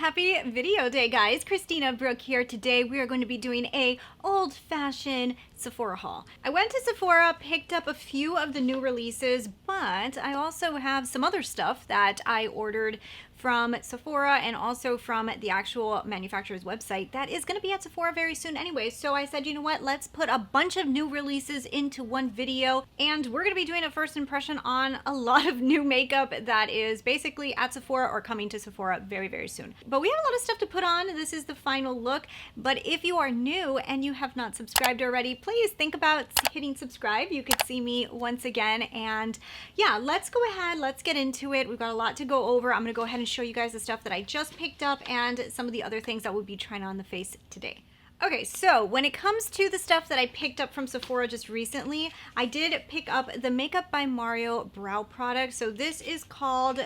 Happy video day, guys. Christina, Brooke here. Today we are going to be doing a old-fashioned Sephora haul. I went to Sephora, picked up a few of the new releases, but I also have some other stuff that I ordered from Sephora and also from the actual manufacturer's website that is going to be at Sephora very soon anyway. So I said, you know what, let's put a bunch of new releases into one video, and we're going to be doing a first impression on a lot of new makeup that is basically at Sephora or coming to Sephora very, very soon. But we have a lot of stuff to put on. This is the final look, but if you are new and you have not subscribed already, please think about hitting subscribe. You could see me once again, and yeah, let's go ahead, let's get into it. We've got a lot to go over. I'm going to go ahead and show you guys the stuff that I just picked up and some of the other things that we'll be trying on the face today. Okay, so when it comes to the stuff that I picked up from Sephora just recently, I did pick up the Makeup by Mario brow product. So this is called,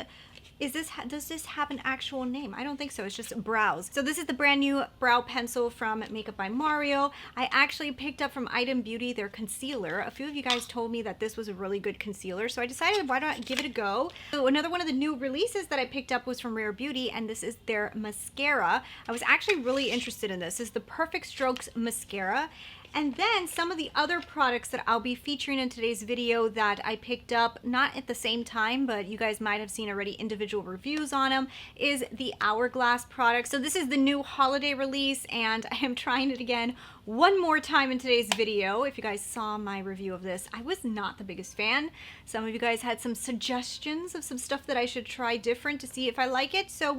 does this have an actual name? I don't think so. It's just brows. So this is the brand new brow pencil from Makeup by Mario. I actually picked up from Item Beauty their concealer. A few of you guys told me that this was a really good concealer, so I decided why don't I give it a go. So another one of the new releases that I picked up was from Rare Beauty, and this is their mascara. I was actually really interested in this. This is the Perfect Strokes mascara. And then some of the other products that I'll be featuring in today's video that I picked up, not at the same time, but you guys might have seen already individual reviews on them, is the Hourglass product. So this is the new holiday release, and I am trying it again one more time in today's video. If you guys saw my review of this, I was not the biggest fan. Some of you guys had some suggestions of some stuff that I should try different to see if I like it. So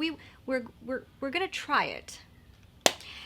we're gonna try it.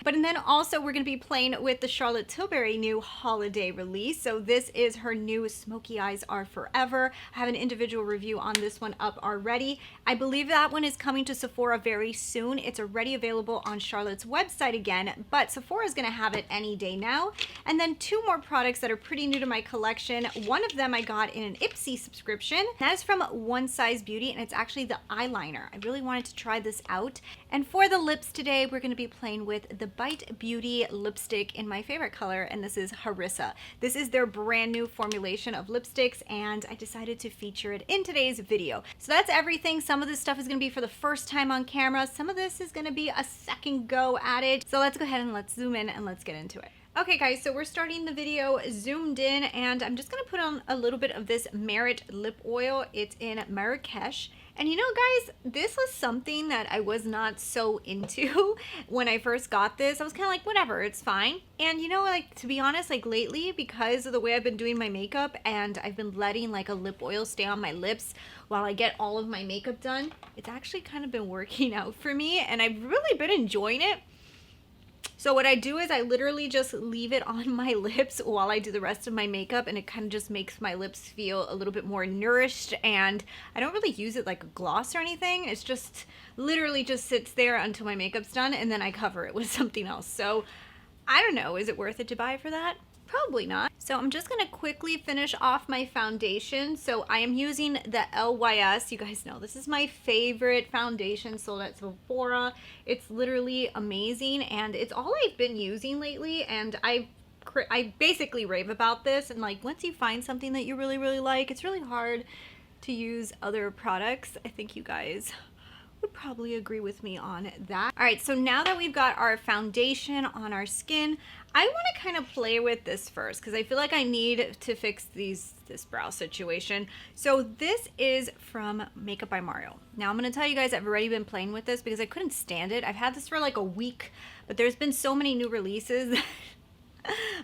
But and then also we're going to be playing with the Charlotte Tilbury new holiday release. So this is her new Smoky Eyes Are Forever. I have an individual review on this one up already. I believe that one is coming to Sephora very soon. It's already available on Charlotte's website again, but Sephora is going to have it any day now. And then two more products that are pretty new to my collection. One of them I got in an Ipsy subscription. That is from One Size Beauty, and it's actually the eyeliner. I really wanted to try this out. And for the lips today, we're going to be playing with the Bite Beauty lipstick in my favorite color, and this is Harissa. This is their brand new formulation of lipsticks, and I decided to feature it in today's video. So that's everything. Some of this stuff is going to be for the first time on camera. Some of this is going to be a second go at it. So let's go ahead and let's zoom in and let's get into it. Okay guys, so we're starting the video zoomed in, and I'm just going to put on a little bit of this Merit lip oil. It's in Marrakesh. And you know guys, this was something that I was not so into when I first got this. I was kind of like, whatever, it's fine. And you know, like, to be honest, like lately, because of the way I've been doing my makeup and I've been letting like a lip oil stay on my lips while I get all of my makeup done, it's actually kind of been working out for me, and I've really been enjoying it. So what I do is I literally just leave it on my lips while I do the rest of my makeup, and it kind of just makes my lips feel a little bit more nourished, and I don't really use it like a gloss or anything. It's just literally just sits there until my makeup's done, and then I cover it with something else. So I don't know, is it worth it to buy for that? Probably not. So I'm just gonna quickly finish off my foundation. So I am using the LYS. You guys know this is my favorite foundation sold at Sephora. It's literally amazing, and it's all I've been using lately, and I basically rave about this. And like, once you find something that you really, really like, it's really hard to use other products. I think you guys would probably agree with me on that. All right, so now that we've got our foundation on our skin, I want to kind of play with this first because I feel like I need to fix this brow situation. So this is from Makeup by Mario. Now I'm going to tell you guys I've already been playing with this because I couldn't stand it. I've had this for like a week, but there's been so many new releases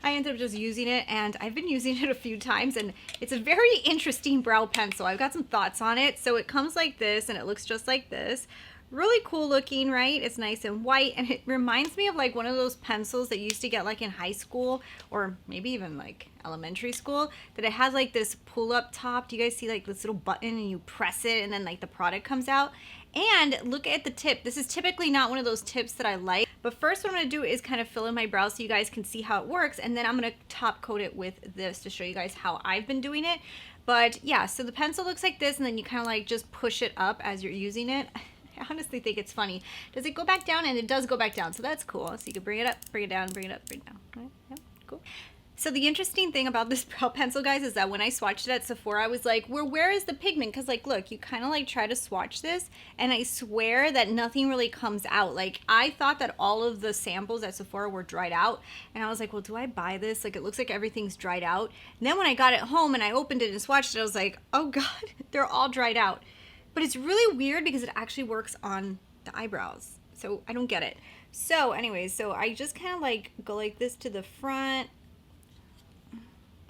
I ended up just using it, and I've been using it a few times, and it's a very interesting brow pencil. I've got some thoughts on it. So it comes like this, and it looks just like this. Really cool looking, right? It's nice and white, and it reminds me of like one of those pencils that you used to get like in high school or maybe even like elementary school, that it has like this pull up top. Do you guys see like this little button and you press it and then like the product comes out? And look at the tip. This is typically not one of those tips that I like, but first what I'm going to do is kind of fill in my brow so you guys can see how it works, and then I'm going to top coat it with this to show you guys how I've been doing it. But yeah, so the pencil looks like this, and then you kind of like just push it up as you're using it. I honestly think it's funny. Does it go back down? And it does go back down, so that's cool. So you can bring it up, bring it down, bring it up, bring it down. Right? Yep, cool. So the interesting thing about this brow pencil, guys, is that when I swatched it at Sephora, I was like, well, where is the pigment? Because, like, look, you kind of like try to swatch this, and I swear that nothing really comes out. Like, I thought that all of the samples at Sephora were dried out, and I was like, well, do I buy this? Like, it looks like everything's dried out. And then when I got it home and I opened it and swatched it, I was like, oh God, they're all dried out. But it's really weird because it actually works on the eyebrows. So I don't get it. So anyways, so I just kind of like go like this to the front.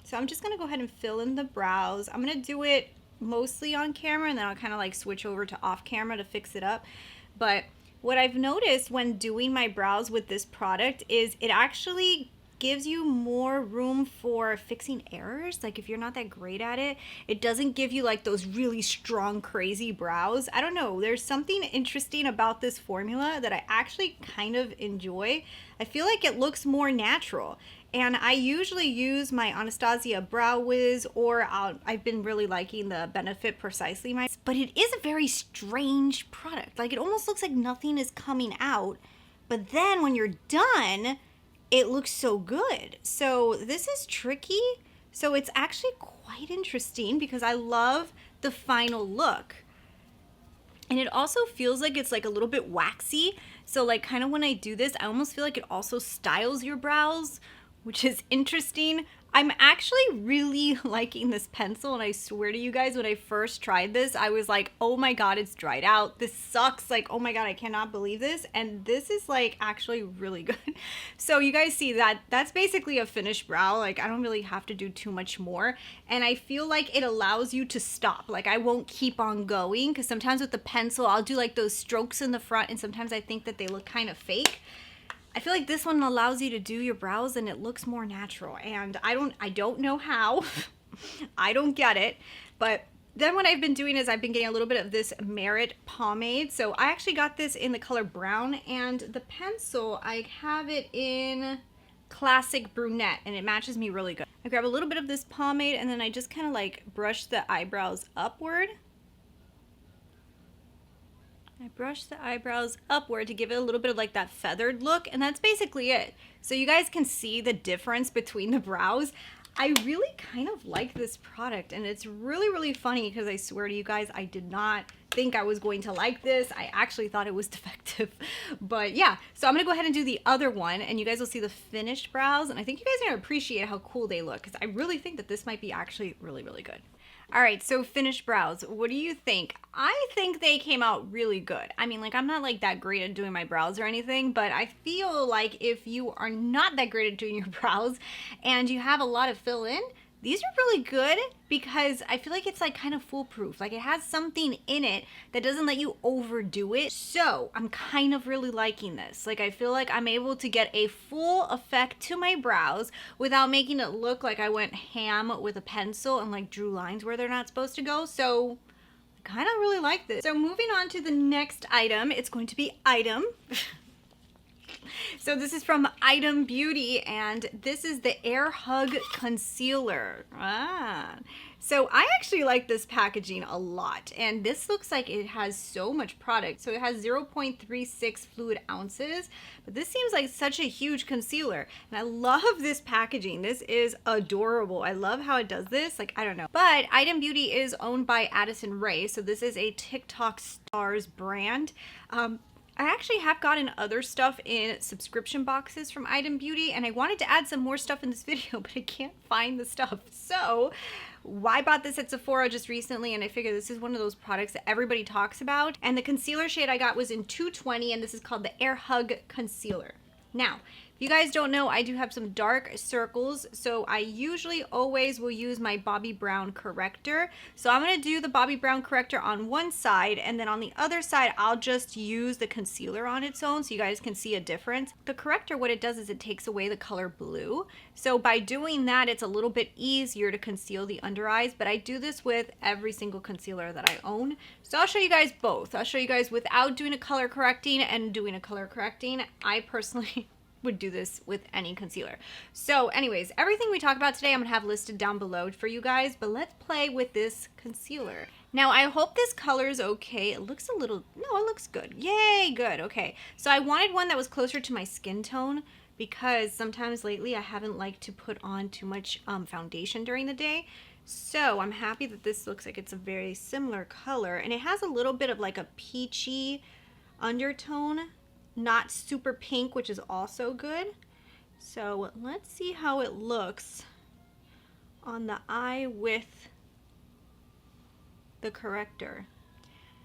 So I'm just going to go ahead and fill in the brows. I'm going to do it mostly on camera, and then I'll kind of like switch over to off camera to fix it up. But what I've noticed when doing my brows with this product is it actually gives you more room for fixing errors. Like if you're not that great at it, it doesn't give you like those really strong, crazy brows. I don't know. There's something interesting about this formula that I actually kind of enjoy. I feel like it looks more natural. And I usually use my Anastasia Brow Wiz, or I've been really liking the Benefit Precisely Mine. But it is a very strange product. Like it almost looks like nothing is coming out. But then when you're done, it looks so good. So this is tricky. So it's actually quite interesting because I love the final look. And it also feels like it's like a little bit waxy. So like kind of when I do this, I almost feel like it also styles your brows, which is interesting. I'm actually really liking this pencil, and I swear to you guys, when I first tried this, I was like, oh my God, it's dried out. This sucks. Like, oh my God, I cannot believe this. And this is like actually really good. So you guys see that that's basically a finished brow. Like I don't really have to do too much more. And I feel like it allows you to stop. Like I won't keep on going, because sometimes with the pencil, I'll do like those strokes in the front, and sometimes I think that they look kind of fake. I feel like this one allows you to do your brows and it looks more natural, and I don't know how. I don't get it. But then what I've been doing is I've been getting a little bit of this Merit pomade. So I actually got this in the color brown, and the pencil, I have it in classic brunette, and it matches me really good. I grab a little bit of this pomade, and then I just kind of like brush the eyebrows upward. I brush the eyebrows upward to give it a little bit of like that feathered look, and that's basically it. So you guys can see the difference between the brows. I really kind of like this product, and it's really, really funny because I swear to you guys, I did not think I was going to like this. I actually thought it was defective. But yeah, so I'm gonna go ahead and do the other one, and you guys will see the finished brows, and I think you guys are gonna appreciate how cool they look, because I really think that this might be actually really, really good. All right, so finished brows. What do you think? I think they came out really good. I mean, like, I'm not like that great at doing my brows or anything, but I feel like if you are not that great at doing your brows and you have a lot of fill in, these are really good because I feel like it's like kind of foolproof. Like it has something in it that doesn't let you overdo it. So I'm kind of really liking this. Like I feel like I'm able to get a full effect to my brows without making it look like I went ham with a pencil and like drew lines where they're not supposed to go. So I kind of really like this. So moving on to the next item, it's going to be Item. So this is from Item Beauty, and this is the Air Hug Concealer. So I actually like this packaging a lot, and this looks like it has so much product. So it has 0.36 fluid ounces, but this seems like such a huge concealer, and I love this packaging. This is adorable. I love how it does this. Like, I don't know. But Item Beauty is owned by Addison Rae, so this is a TikTok stars brand. I actually have gotten other stuff in subscription boxes from Item Beauty, and I wanted to add some more stuff in this video, but I can't find the stuff. So I bought this at Sephora just recently, and I figured this is one of those products that everybody talks about. And the concealer shade I got was in 220, and this is called the Air Hug Concealer. Now, if you guys don't know, I do have some dark circles, so I usually always will use my Bobbi Brown corrector. So I'm going to do the Bobbi Brown corrector on one side, and then on the other side, I'll just use the concealer on its own so you guys can see a difference. The corrector, what it does is it takes away the color blue. So by doing that, it's a little bit easier to conceal the under eyes, but I do this with every single concealer that I own. So I'll show you guys both. I'll show you guys without doing a color correcting and doing a color correcting. I personally would do this with any concealer. So anyways, everything we talk about today I'm gonna have listed down below for you guys, but let's play with this concealer. Now I hope this color is okay. It looks a little, no, it looks good. Yay, good, okay. So I wanted one that was closer to my skin tone because sometimes lately I haven't liked to put on too much foundation during the day. So I'm happy that this looks like it's a very similar color, and it has a little bit of like a peachy undertone, not super pink, which is also good. So let's see how it looks on the eye with the corrector.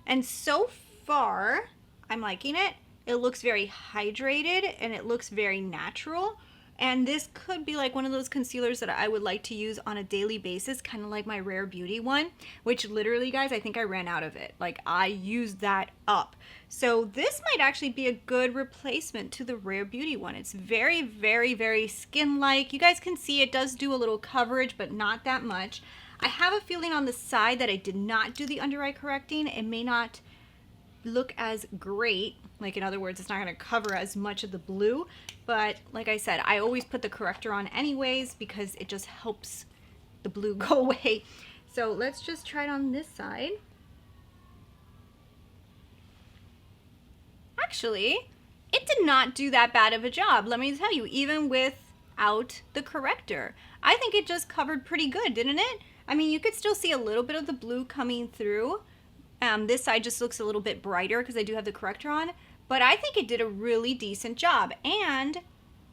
And so far, I'm liking it. It looks very hydrated and it looks very natural. And this could be like one of those concealers that I would like to use on a daily basis, kind of like my Rare Beauty one, which literally, guys, I think I ran out of it. Like, I used that up. So this might actually be a good replacement to the Rare Beauty one. It's very, very, very skin-like. You guys can see it does do a little coverage, but not that much. I have a feeling on the side that I did not do the under eye correcting. It may not look as great. Like, in other words, it's not going to cover as much of the blue. But like I said, I always put the corrector on anyways because it just helps the blue go away. So let's just try it on this side. Actually, it did not do that bad of a job, let me tell you, even without the corrector. I think it just covered pretty good, didn't it? I mean, you could still see a little bit of the blue coming through. This side just looks a little bit brighter because I do have the corrector on. But I think it did a really decent job. And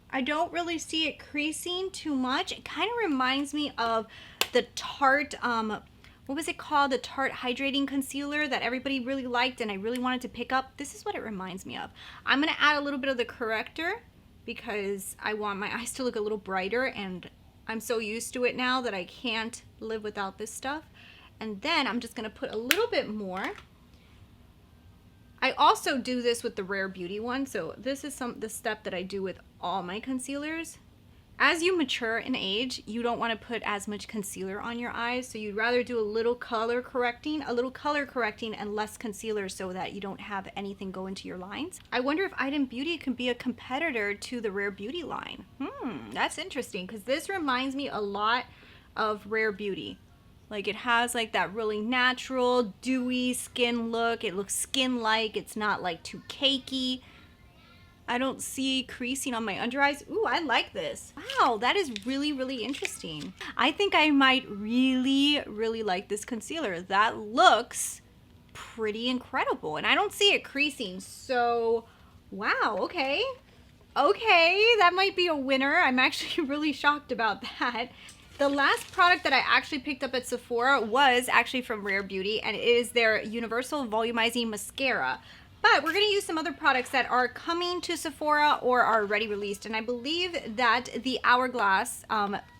I don't really see it creasing too much. It kind of reminds me of the Tarte, what was it called? The Tarte Hydrating Concealer that everybody really liked and I really wanted to pick up. This is what it reminds me of. I'm going to add a little bit of the corrector because I want my eyes to look a little brighter, and I'm so used to it now that I can't live without this stuff. And then I'm just going to put a little bit more. I also do this with the Rare Beauty one, so this is the step that I do with all my concealers. As you mature in age, you don't want to put as much concealer on your eyes, so you'd rather do a little color correcting and less concealer so that you don't have anything go into your lines. I wonder if Iden Beauty can be a competitor to the Rare Beauty line. That's interesting, because this reminds me a lot of Rare Beauty. Like, it has like that really natural, dewy skin look. It looks skin-like. It's not like too cakey. I don't see creasing on my under eyes. Ooh, I like this. Wow, that is really, really interesting. I think I might really, really like this concealer. That looks pretty incredible. And I don't see it creasing. So, wow, okay. Okay, that might be a winner. I'm actually really shocked about that. The last product that I actually picked up at Sephora was actually from Rare Beauty, and it is their Universal Volumizing Mascara. But we're going to use some other products that are coming to Sephora or are already released. And I believe that the Hourglass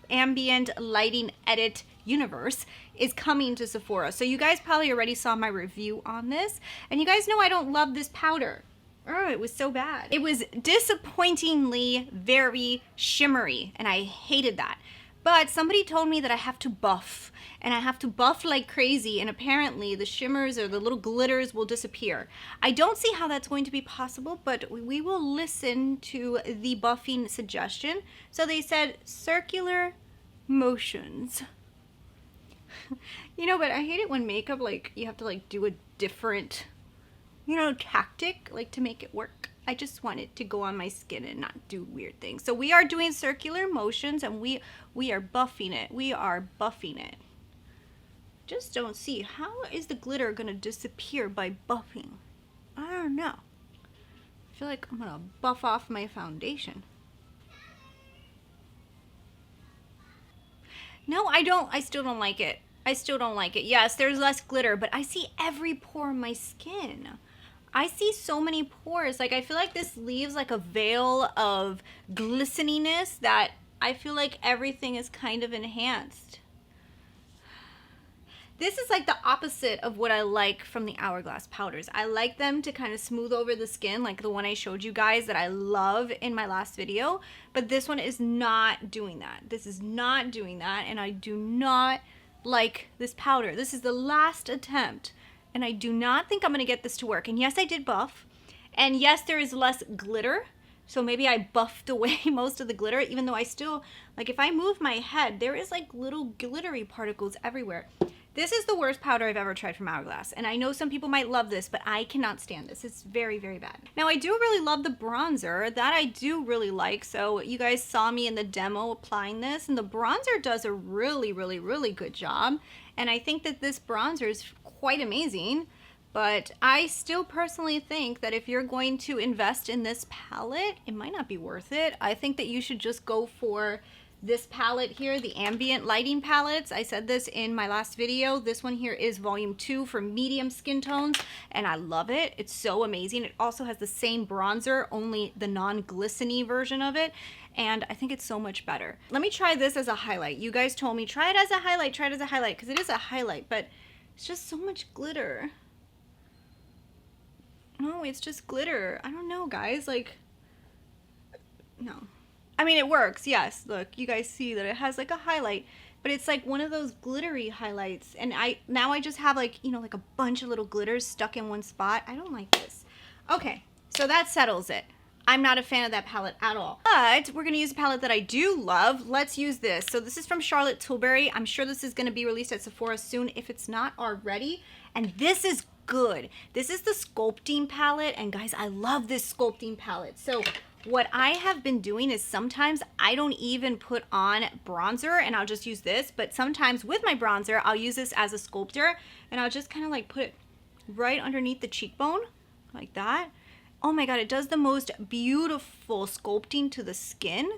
Ambient Lighting Edit Universe is coming to Sephora. So you guys probably already saw my review on this. And you guys know I don't love this powder. Oh, it was so bad. It was disappointingly very shimmery, and I hated that. But somebody told me that I have to buff, and I have to buff like crazy, and apparently the shimmers or the little glitters will disappear. I don't see how that's going to be possible, but we will listen to the buffing suggestion. So they said circular motions. You know, but I hate it when makeup, like, you have to like do a different, you know, tactic, like, to make it work. I just want it to go on my skin and not do weird things. So we are doing circular motions, and we are buffing it. We are buffing it. Just don't see. How is the glitter going to disappear by buffing? I don't know. I feel like I'm going to buff off my foundation. No, I don't. I still don't like it. I still don't like it. Yes, there's less glitter, but I see every pore in my skin. I see so many pores. Like, I feel like this leaves like a veil of glisteniness that I feel like everything is kind of enhanced. This is like the opposite of what I like from the Hourglass powders. I like them to kind of smooth over the skin, like the one I showed you guys that I love in my last video. But this one is not doing that. This is not doing that, and I do not like this powder. This is the last attempt. And I do not think I'm going to get this to work. And yes, I did buff. And yes, there is less glitter. So maybe I buffed away most of the glitter, even though I still, like, if I move my head, there is like little glittery particles everywhere. This is the worst powder I've ever tried from Hourglass. And I know some people might love this, but I cannot stand this. It's very, very bad. Now, I do really love the bronzer. That I do really like. So you guys saw me in the demo applying this. And the bronzer does a really, really, really good job. And I think that this bronzer is quite amazing. But I still personally think that if you're going to invest in this palette, it might not be worth it. I think that you should just go for this palette here, the Ambient lighting palettes. I said this in my last video. This one here is volume 2 for medium skin tones, and I love it. It's so amazing. It also has the same bronzer, only the non-glistening version of it, and I think it's so much better. Let me try this as a highlight. You guys told me, try it as a highlight, try it as a highlight, because it is a highlight, but it's just so much glitter. No, it's just glitter. I don't know, guys, like, no. I mean, it works, yes. Look, you guys see that it has like a highlight, but it's like one of those glittery highlights. And now I just have like, you know, like a bunch of little glitters stuck in one spot. I don't like this. Okay, so that settles it. I'm not a fan of that palette at all. But we're gonna use a palette that I do love. Let's use this. So this is from Charlotte Tilbury. I'm sure this is gonna be released at Sephora soon if it's not already. And this is good. This is the sculpting palette. And guys, I love this sculpting palette. So what I have been doing is sometimes I don't even put on bronzer and I'll just use this, but sometimes with my bronzer, I'll use this as a sculptor and I'll just kind of like put it right underneath the cheekbone like that. Oh my God, it does the most beautiful sculpting to the skin.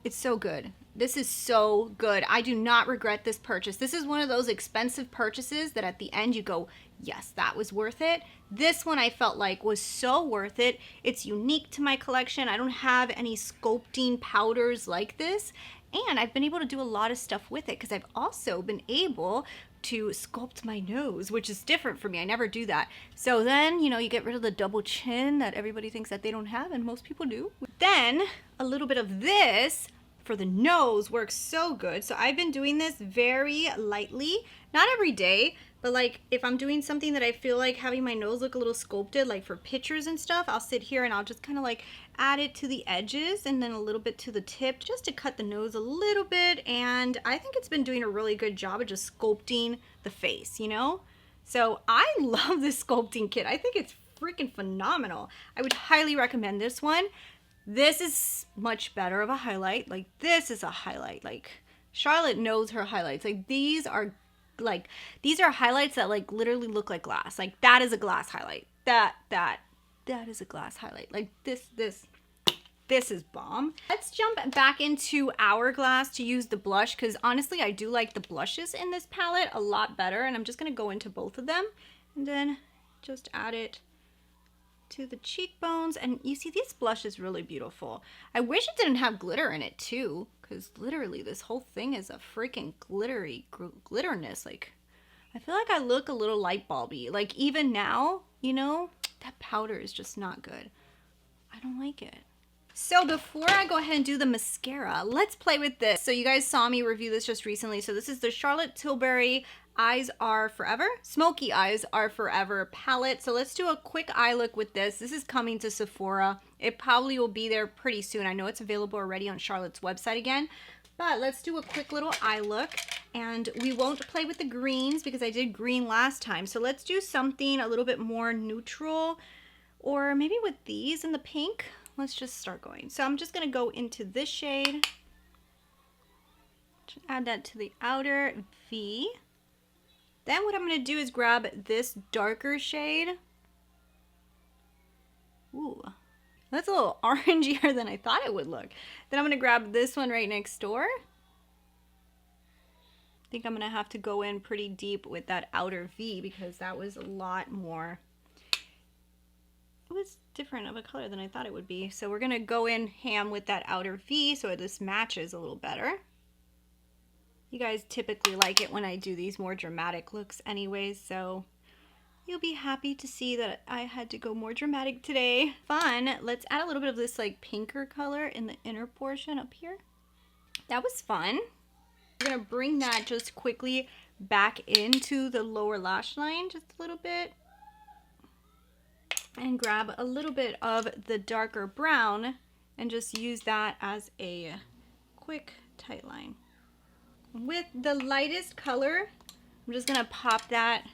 It's so good. This is so good. I do not regret this purchase. This is one of those expensive purchases that at the end you go, yes, that was worth it. This one I felt like was so worth it. It's unique to my collection. I don't have any sculpting powders like this. And I've been able to do a lot of stuff with it because I've also been able to sculpt my nose, which is different for me. I never do that. So then, you know, you get rid of the double chin that everybody thinks that they don't have, and most people do. Then a little bit of this for the nose works so good. So I've been doing this very lightly, not every day, but like if I'm doing something that I feel like having my nose look a little sculpted, like for pictures and stuff, I'll sit here and I'll just kind of like add it to the edges and then a little bit to the tip just to cut the nose a little bit. And I think it's been doing a really good job of just sculpting the face, you know? So I love this sculpting kit. I think it's freaking phenomenal. I would highly recommend this one. This is much better of a highlight. Like this is a highlight. Like Charlotte knows her highlights. Like these are highlights that like literally look like glass. Like that is a glass highlight. That is a glass highlight. Like this is bomb. Let's jump back into Hourglass to use the blush because honestly I do like the blushes in this palette a lot better, and I'm just gonna go into both of them and then just add it to the cheekbones. And you see, this blush is really beautiful. I wish it didn't have glitter in it too, because literally this whole thing is a freaking glittery glitterness. Like I feel like I look a little light bulby. Like even now, you know, that powder is just not good. I don't like it. So before I go ahead and do the mascara, let's play with this. So you guys saw me review this just recently. So this is the Charlotte Tilbury Eyes Are Forever, Smoky Eyes Are Forever palette. So let's do a quick eye look with this. This is coming to Sephora. It probably will be there pretty soon. I know it's available already on Charlotte's website again, but let's do a quick little eye look. And we won't play with the greens because I did green last time. So let's do something a little bit more neutral, or maybe with these in the pink. Let's just start going. So I'm just gonna go into this shade. Just add that to the outer V. Then what I'm gonna do is grab this darker shade. Ooh, that's a little orangier than I thought it would look. Then I'm gonna grab this one right next door. I think I'm gonna have to go in pretty deep with that outer V because that was a lot more, it was different of a color than I thought it would be. So we're gonna go in ham with that outer V so this matches a little better. You guys typically like it when I do these more dramatic looks anyways, so you'll be happy to see that I had to go more dramatic today. Fun. Let's add a little bit of this like pinker color in the inner portion up here. That was fun. We're gonna bring that just quickly back into the lower lash line just a little bit. And grab a little bit of the darker brown and just use that as a quick tight line. With the lightest color, I'm just gonna pop that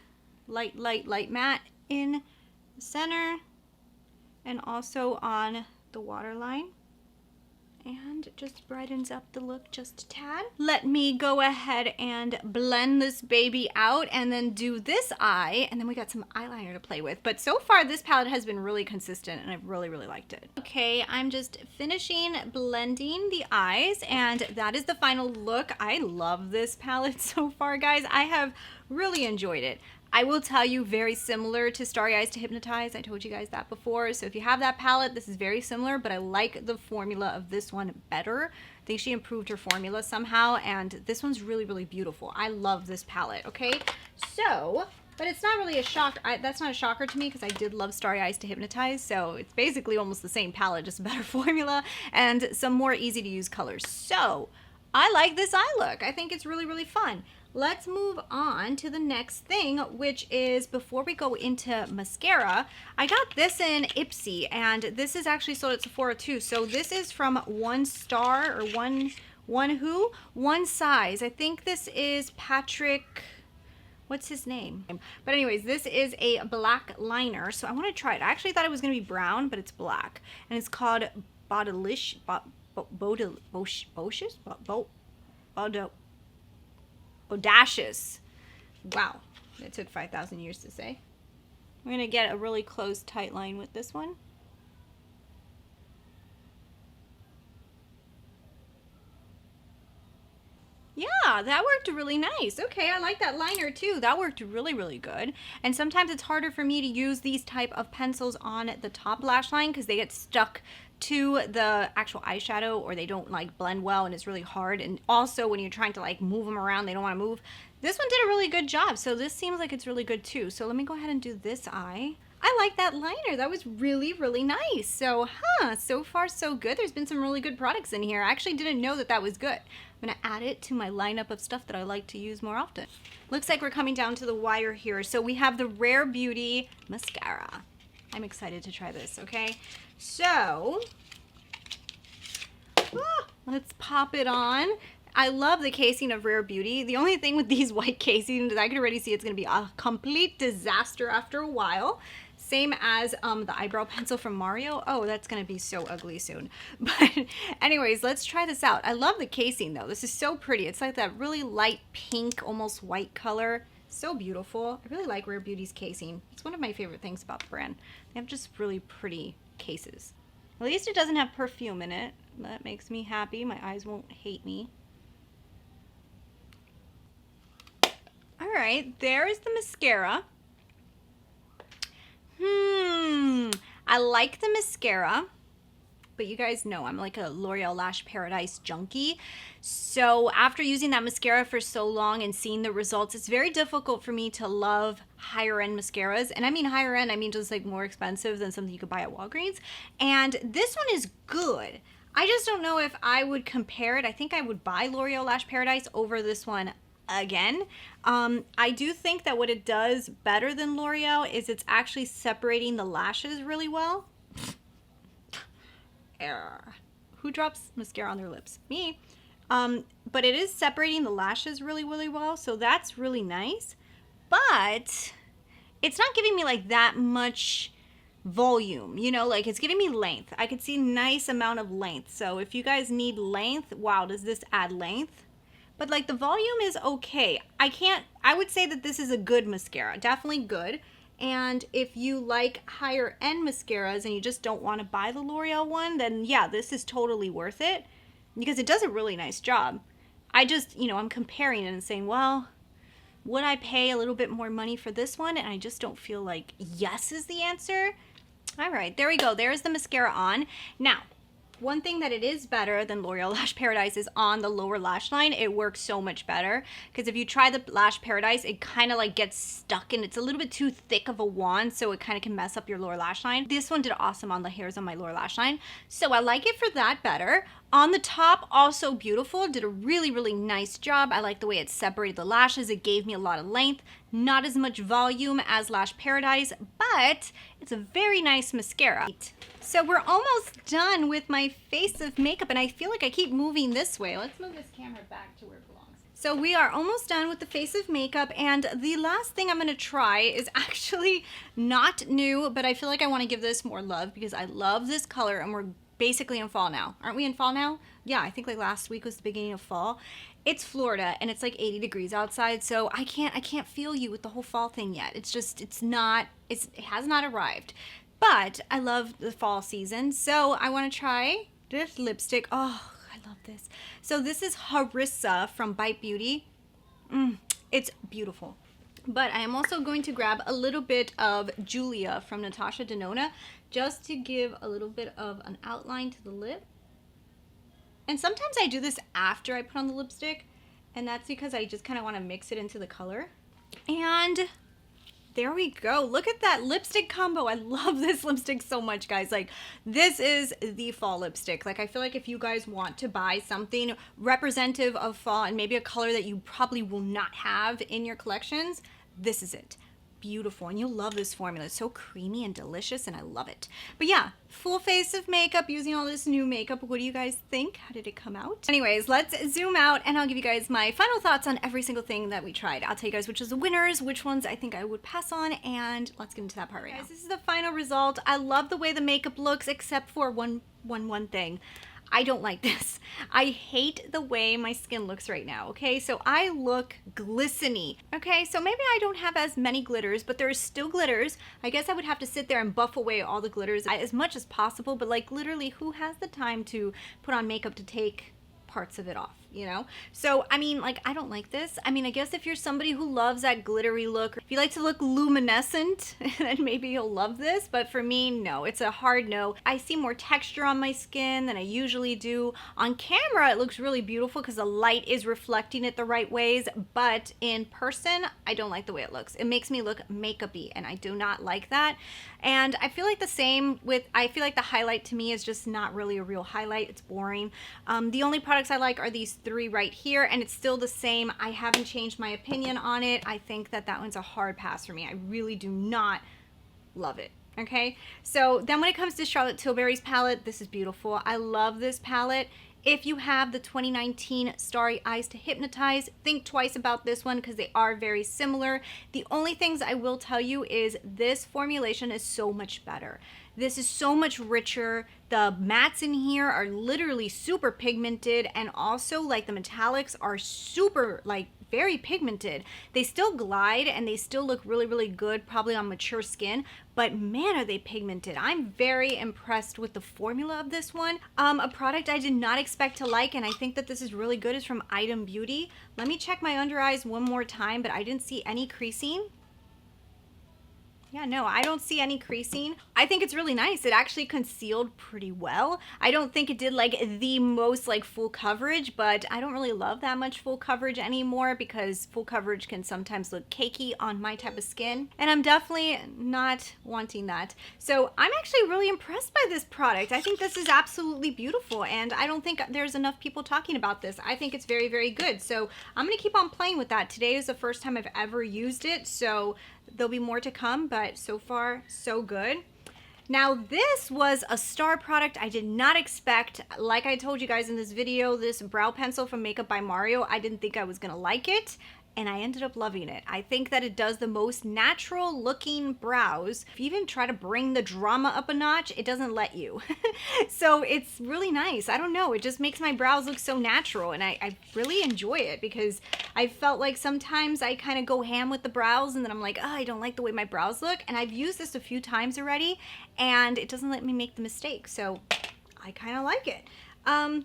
light matte in the center and also on the waterline. And it just brightens up the look just a tad. Let me go ahead and blend this baby out and then do this eye. And then we got some eyeliner to play with. But so far, this palette has been really consistent and I've really, really liked it. Okay, I'm just finishing blending the eyes and that is the final look. I love this palette so far, guys. I have really enjoyed it. I will tell you, very similar to Starry Eyes to Hypnotize. I told you guys that before. So if you have that palette, this is very similar, but I like the formula of this one better. I think she improved her formula somehow, and this one's really, really beautiful. I love this palette, okay? So, but it's not really a shock. That's not a shocker to me because I did love Starry Eyes to Hypnotize. So it's basically almost the same palette, just a better formula and some more easy to use colors. So I like this eye look. I think it's really, really fun. Let's move on to the next thing, which is before we go into mascara, I got this in Ipsy, and this is actually sold at Sephora too. So this is from One Star or One Size. I think this is Patrick, what's his name? But anyways, this is a black liner. So I want to try it. I actually thought it was going to be brown, but it's black. And it's called Audacious. Wow, it took 5,000 years to say. We're gonna get a really close tight line with this one. Yeah, that worked really nice. Okay, I like that liner too. That worked really, really good. And sometimes it's harder for me to use these type of pencils on the top lash line because they get stuck to the actual eyeshadow or they don't like blend well and it's really hard. And also when you're trying to like move them around, they don't want to move. This one did a really good job. So this seems like it's really good too. So let me go ahead and do this eye. I like that liner. That was really, really nice. So, so far so good. There's been some really good products in here. I actually didn't know that that was good. I'm gonna add it to my lineup of stuff that I like to use more often. Looks like we're coming down to the wire here. So we have the Rare Beauty mascara. I'm excited to try this, okay? So, let's pop it on. I love the casing of Rare Beauty. The only thing with these white casings is I can already see it's gonna be a complete disaster after a while. Same as the eyebrow pencil from Mario. Oh, that's gonna be so ugly soon. But anyways, let's try this out. I love the casing though. This is so pretty. It's like that really light pink, almost white color. So beautiful. I really like Rare Beauty's casing. It's one of my favorite things about the brand. They have just really pretty cases. At least it doesn't have perfume in it. That makes me happy. My eyes won't hate me. All right, there is the mascara. I like the mascara, but you guys know I'm like a L'Oreal Lash Paradise junkie. So after using that mascara for so long and seeing the results, it's very difficult for me to love higher end mascaras. And I mean higher end, I mean just like more expensive than something you could buy at Walgreens. And this one is good. I just don't know if I would compare it. I think I would buy L'Oreal Lash Paradise over this one again. I do think that what it does better than L'Oreal is it's actually separating the lashes really well. Who drops mascara on their lips? Me. But it is separating the lashes really, really well, so that's really nice. But it's not giving me like that much volume, you know, like it's giving me length. I could see nice amount of length. So if you guys need length, wow, does this add length? But like the volume is okay. I would say that this is a good mascara, definitely good. And if you like higher end mascaras and you just don't want to buy the L'Oreal one, then yeah, this is totally worth it because it does a really nice job. I just, you know, I'm comparing it and saying, well, would I pay a little bit more money for this one? And I just don't feel like yes is the answer. All right, there we go. There's the mascara on. Now, one thing that it is better than L'Oreal Lash Paradise is on the lower lash line. It works so much better because if you try the Lash Paradise, it kind of like gets stuck and it's a little bit too thick of a wand, so it kind of can mess up your lower lash line. This one did awesome on the hairs on my lower lash line, so I like it for that better. On the top, also beautiful. Did a really, really nice job. I like the way it separated the lashes. It gave me a lot of length. Not as much volume as Lash Paradise, but it's a very nice mascara. So we're almost done with my face of makeup, and I feel like I keep moving this way. Let's move this camera back to where it belongs. So we are almost done with the face of makeup, and the last thing I'm going to try is actually not new, but I feel like I want to give this more love because I love this color, and we're basically in fall now. Aren't we in fall now? Yeah, I think like last week was the beginning of fall. It's Florida and it's like 80 degrees outside, so I can't feel you with the whole fall thing yet. It has not arrived. But I love the fall season, so I want to try this lipstick. Oh, I love this. So this is Harissa from Bite Beauty. It's beautiful. But I am also going to grab a little bit of Julia from Natasha Denona just to give a little bit of an outline to the lip. And sometimes I do this after I put on the lipstick, and that's because I just kind of want to mix it into the color. And there we go. Look at that lipstick combo. I love this lipstick so much, guys. Like, this is the fall lipstick. Like, I feel like if you guys want to buy something representative of fall and maybe a color that you probably will not have in your collections, this is it. Beautiful, and you'll love this formula. It's so creamy and delicious, and I love it. But yeah, full face of makeup using all this new makeup. What do you guys think? How did it come out? Anyways, let's zoom out and I'll give you guys my final thoughts on every single thing that we tried. I'll tell you guys which is the winners, which ones I think I would pass on, and let's get into that part right now. Guys, this is the final result. I love the way the makeup looks, except for one thing. I don't like this. I hate the way my skin looks right now, okay? So I look glistening, okay? So maybe I don't have as many glitters, but there's still glitters. I guess I would have to sit there and buff away all the glitters as much as possible, but like literally who has the time to put on makeup to take parts of it off, you know? So, I mean, like, I don't like this. I mean, I guess if you're somebody who loves that glittery look, if you like to look luminescent, then maybe you'll love this, but for me, no, it's a hard no. I see more texture on my skin than I usually do. On camera, it looks really beautiful because the light is reflecting it the right ways, but in person, I don't like the way it looks. It makes me look makeup-y, and I do not like that. And I feel like the same with, I feel like the highlight to me is just not really a real highlight. It's boring. The only products I like are these three right here, and it's still the same. I haven't changed my opinion on it. I think that that one's a hard pass for me. I really do not love it. Okay, so then when it comes to Charlotte Tilbury's palette, this is beautiful. I love this palette. If you have the 2019 Starry Eyes to Hypnotize, think twice about this one because they are very similar. The only things I will tell you is this formulation is so much better. This is so much richer. The mattes in here are literally super pigmented, and also like the metallics are super like very pigmented. They still glide and they still look really, really good probably on mature skin, but man, are they pigmented. I'm very impressed with the formula of this one. A product I did not expect to like, and I think that this is really good, is from Item Beauty. Let me check my under eyes one more time, but I didn't see any creasing. Yeah, no, I don't see any creasing. I think it's really nice. It actually concealed pretty well. I don't think it did like the most like full coverage, but I don't really love that much full coverage anymore because full coverage can sometimes look cakey on my type of skin, and I'm definitely not wanting that. So I'm actually really impressed by this product. I think this is absolutely beautiful, and I don't think there's enough people talking about this. I think it's very, very good. So I'm gonna keep on playing with that. Today is the first time I've ever used it, so there'll be more to come, but so far, so good. Now, this was a star product I did not expect. Like I told you guys in this video, this brow pencil from Makeup by Mario, I didn't think I was gonna like it, and I ended up loving it. I think that it does the most natural looking brows. If you even try to bring the drama up a notch, it doesn't let you. So it's really nice. I don't know, it just makes my brows look so natural, and I really enjoy it because I felt like sometimes I kind of go ham with the brows and then I'm like, oh, I don't like the way my brows look. And I've used this a few times already and it doesn't let me make the mistake. So I kind of like it.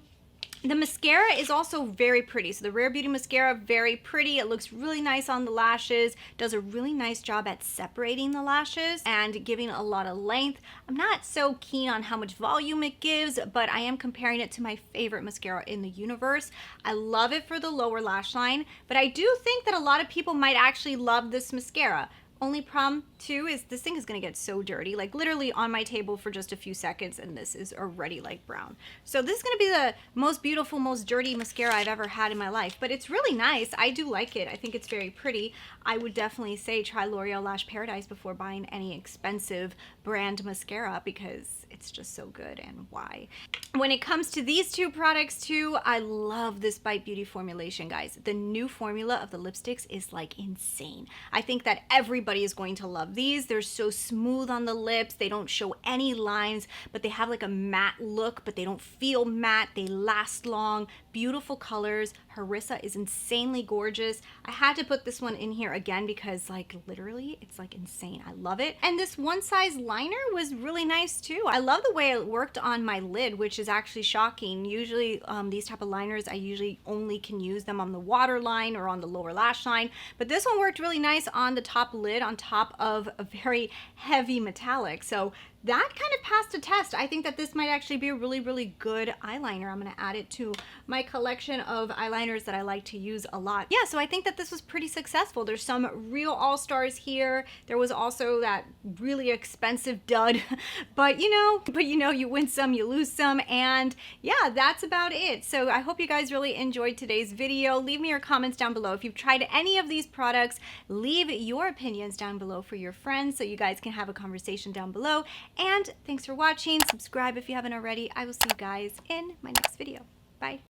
The mascara is also very pretty. So the Rare Beauty mascara, very pretty. It looks really nice on the lashes, does a really nice job at separating the lashes and giving a lot of length. I'm not so keen on how much volume it gives, but I am comparing it to my favorite mascara in the universe. I love it for the lower lash line, but I do think that a lot of people might actually love this mascara. Only problem too is this thing is gonna get so dirty, like literally on my table for just a few seconds, and this is already like brown. So this is gonna be the most beautiful, most dirty mascara I've ever had in my life, but it's really nice. I do like it. I think it's very pretty. I would definitely say try L'Oreal Lash Paradise before buying any expensive brand mascara because it's just so good, and why. When it comes to these two products too, I love this Bite Beauty formulation, guys. The new formula of the lipsticks is like insane. I think that everybody is going to love these. They're so smooth on the lips. They don't show any lines, but they have like a matte look, but they don't feel matte. They last long. Beautiful colors. Harissa is insanely gorgeous. I had to put this one in here again because like literally it's like insane. I love it. And this one size liner was really nice too. I love the way it worked on my lid, which is actually shocking. Usually these type of liners, I usually only can use them on the waterline or on the lower lash line, but this one worked really nice on the top lid on top of a very heavy metallic. So that kind of passed a test. I think that this might actually be a really, really good eyeliner. I'm going to add it to my collection of eyeliners that I like to use a lot. Yeah, so I think that this was pretty successful. There's some real all-stars here. There was also that really expensive dud, but you know, you win some, you lose some, and yeah, that's about it. So I hope you guys really enjoyed today's video. Leave me your comments down below. If you've tried any of these products, leave your opinions down below for your friends so you guys can have a conversation down below. And thanks for watching. Subscribe if you haven't already. I will see you guys in my next video. Bye.